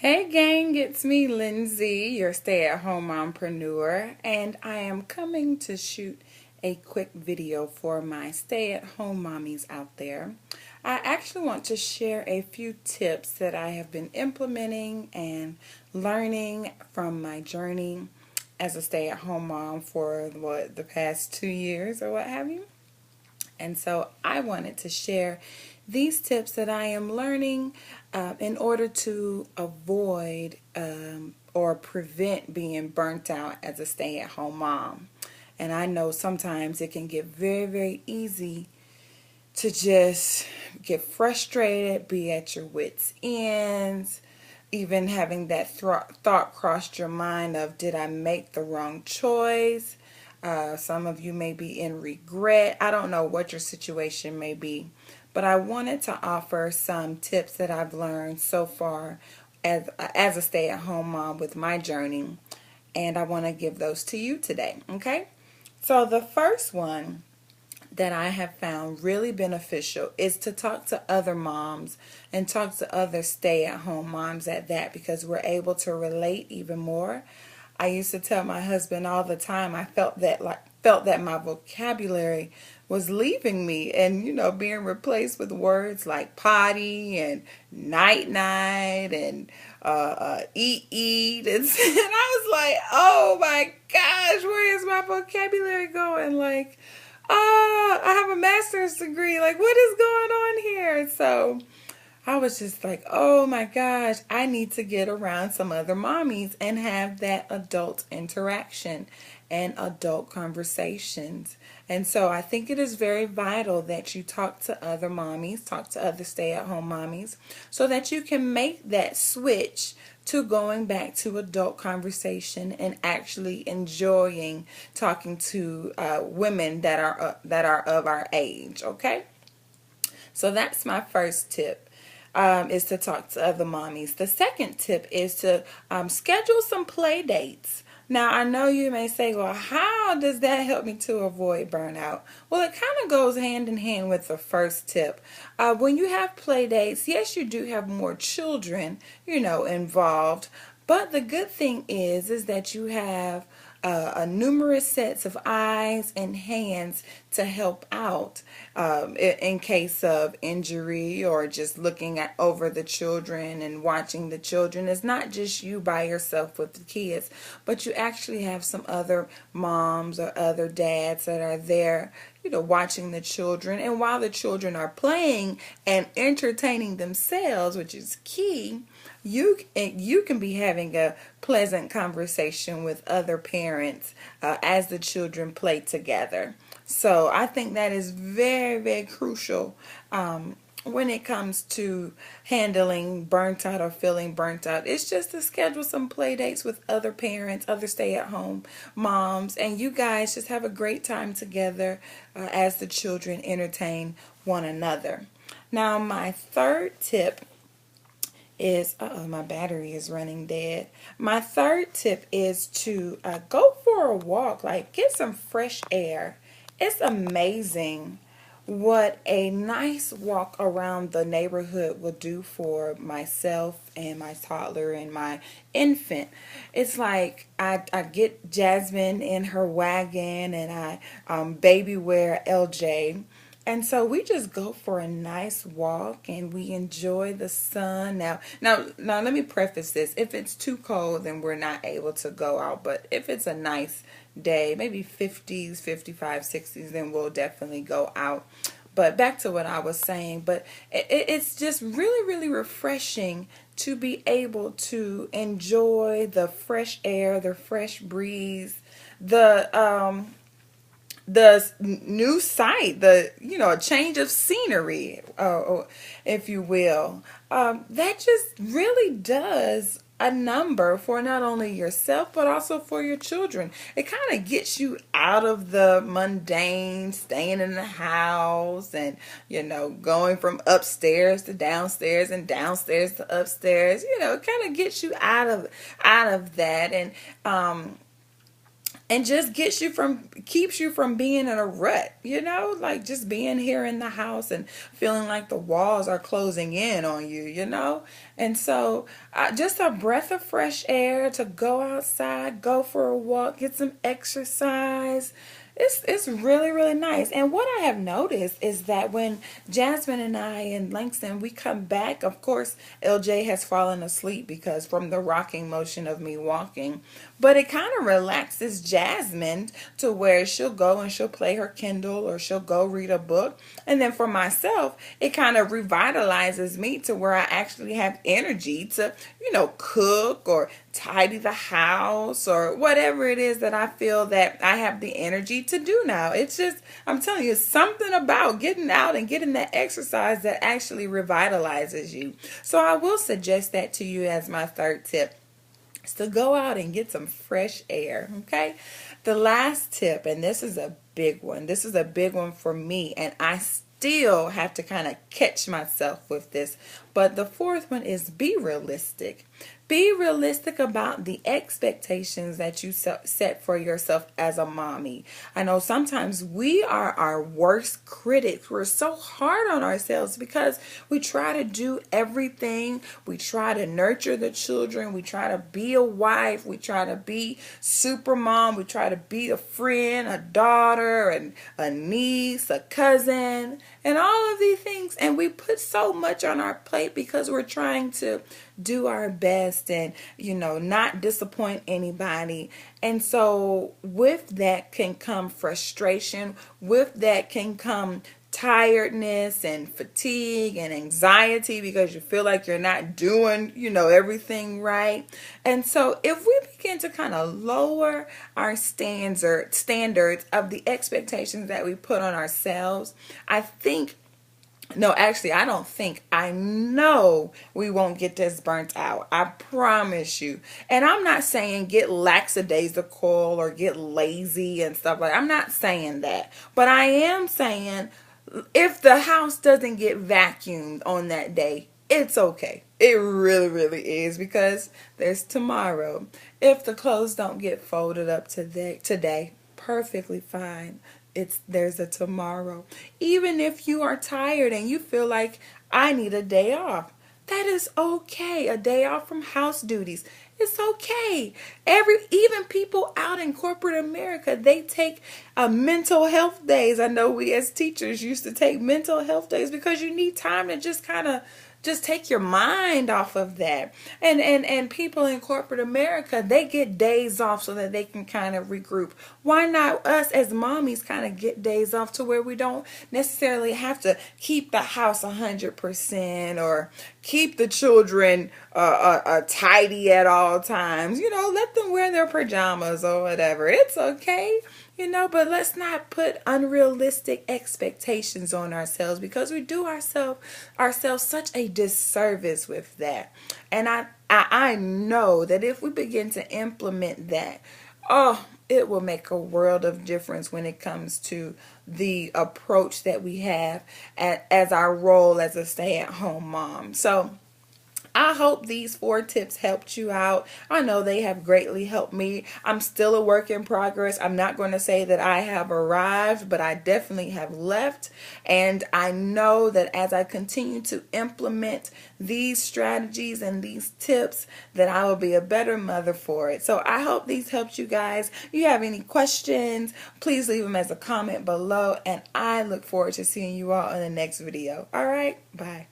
Hey gang, it's me, Lindsay, your stay-at-home mompreneur, and I am coming to shoot a quick video for my stay-at-home mommies out there. I actually want to share a few tips that I have been implementing and learning from my journey as a stay-at-home mom for the past 2 years or what have you. And so I wanted to share these tips that I am learning in order to avoid or prevent being burnt out as a stay-at-home mom. And I know sometimes it can get very, very easy to just get frustrated, be at your wits' ends, even having that thought crossed your mind of, did I make the wrong choice? Some of you may be in regret. I don't know what your situation may be, but I wanted to offer some tips that I've learned so far as a stay-at-home mom with my journey, and I want to give those to you today, okay? So the first one that I have found really beneficial is to talk to other moms and talk to other stay-at-home moms at that, because we're able to relate even more. I used to tell my husband all the time I felt that my vocabulary was leaving me and being replaced with words like potty and night night and eat and I was like, oh my gosh, where is my vocabulary going? Like, I have a master's degree. Like, what is going on here? So I was just like, oh my gosh, I need to get around some other mommies and have that adult interaction and adult conversations. And so I think it is very vital that you talk to other mommies, talk to other stay-at-home mommies, so that you can make that switch to going back to adult conversation and actually enjoying talking to women that are of our age. Okay, so that's my first tip. Is to talk to other mommies. The second tip is to schedule some play dates. Now, I know you may say, well, how does that help me to avoid burnout? Well, it kind of goes hand in hand with the first tip. When you have play dates, yes, you do have more children, involved. But the good thing is that you have a numerous sets of eyes and hands to help out in case of injury or just looking over the children and watching the children. It's not just you by yourself with the kids, but you actually have some other moms or other dads that are there, watching the children. And while the children are playing and entertaining themselves, which is key, you can be having a pleasant conversation with other parents as the children play together. So I think that is very, very crucial when it comes to handling burnt out or feeling burnt out. It's just to schedule some play dates with other parents, other stay-at-home moms, and you guys just have a great time together as the children entertain one another. Now, my third tip is, my battery is running dead. My third tip is to go for a walk, like get some fresh air. It's amazing what a nice walk around the neighborhood will do for myself and my toddler and my infant. It's like I get Jasmine in her wagon and I baby wear LJ. And so we just go for a nice walk and we enjoy the sun. Now, let me preface this. If it's too cold, then we're not able to go out. But if it's a nice day, maybe 50s, 55, 60s, then we'll definitely go out. But back to what I was saying. But it's just really, really refreshing to be able to enjoy the fresh air, the fresh breeze, the new sight, a change of scenery, if you will. That just really does a number for not only yourself but also for your children. It kind of gets you out of the mundane, staying in the house and going from upstairs to downstairs and downstairs to upstairs. It kind of gets you out of that. And and just keeps you from being in a rut, like just being here in the house and feeling like the walls are closing in on you. And so just a breath of fresh air to go outside, go for a walk, get some exercise. It's really, really nice. And what I have noticed is that when Jasmine and I and Langston, we come back, of course, LJ has fallen asleep because from the rocking motion of me walking, but it kind of relaxes Jasmine to where she'll go and she'll play her Kindle or she'll go read a book. And then for myself, it kind of revitalizes me to where I actually have energy to, cook or tidy the house or whatever it is that I feel that I have the energy to do now. It's just, I'm telling you, something about getting out and getting that exercise that actually revitalizes you. So I will suggest that to you as my third tip, is to go out and get some fresh air. Okay. The last tip, and this is a big one. This is a big one for me, and I still have to kind of catch myself with this. But the fourth one is be realistic. Be realistic about the expectations that you set for yourself as a mommy. I know sometimes we are our worst critics. We're so hard on ourselves because we try to do everything. We try to nurture the children. We try to be a wife. We try to be super mom. We try to be a friend, a daughter, and a niece, a cousin, and all of these things. And we put so much on our plate because we're trying to do our best and, not disappoint anybody. And so with that can come frustration. With that can come tiredness and fatigue and anxiety because you feel like you're not doing, everything right. And so if we begin to kind of lower our standards of the expectations that we put on ourselves, I know we won't get this burnt out. I promise you. And I'm not saying get lackadaisical or get lazy and stuff like that. I'm not saying that. But I am saying if the house doesn't get vacuumed on that day, it's okay. It really, really is, because there's tomorrow. If the clothes don't get folded up today, perfectly fine. There's a tomorrow. Even if you are tired and you feel like I need a day off, that is okay. A day off from house duties. It's okay. Even people out in corporate America, they take mental health days. I know we as teachers used to take mental health days because you need time to just take your mind off of that. And people in corporate America, they get days off so that they can kind of regroup. Why not us as mommies kind of get days off to where we don't necessarily have to keep the house 100% or keep the children tidy at all times? Let them wear their pajamas or whatever. It's okay. But let's not put unrealistic expectations on ourselves, because we do ourselves such a disservice with that. And I know that if we begin to implement that, it will make a world of difference when it comes to the approach that we have as our role as a stay-at-home mom. So I hope these 4 tips helped you out. I know they have greatly helped me. I'm still a work in progress. I'm not going to say that I have arrived, but I definitely have left. And I know that as I continue to implement these strategies and these tips, that I will be a better mother for it. So I hope these helped you guys. If you have any questions, please leave them as a comment below. And I look forward to seeing you all in the next video. All right, bye.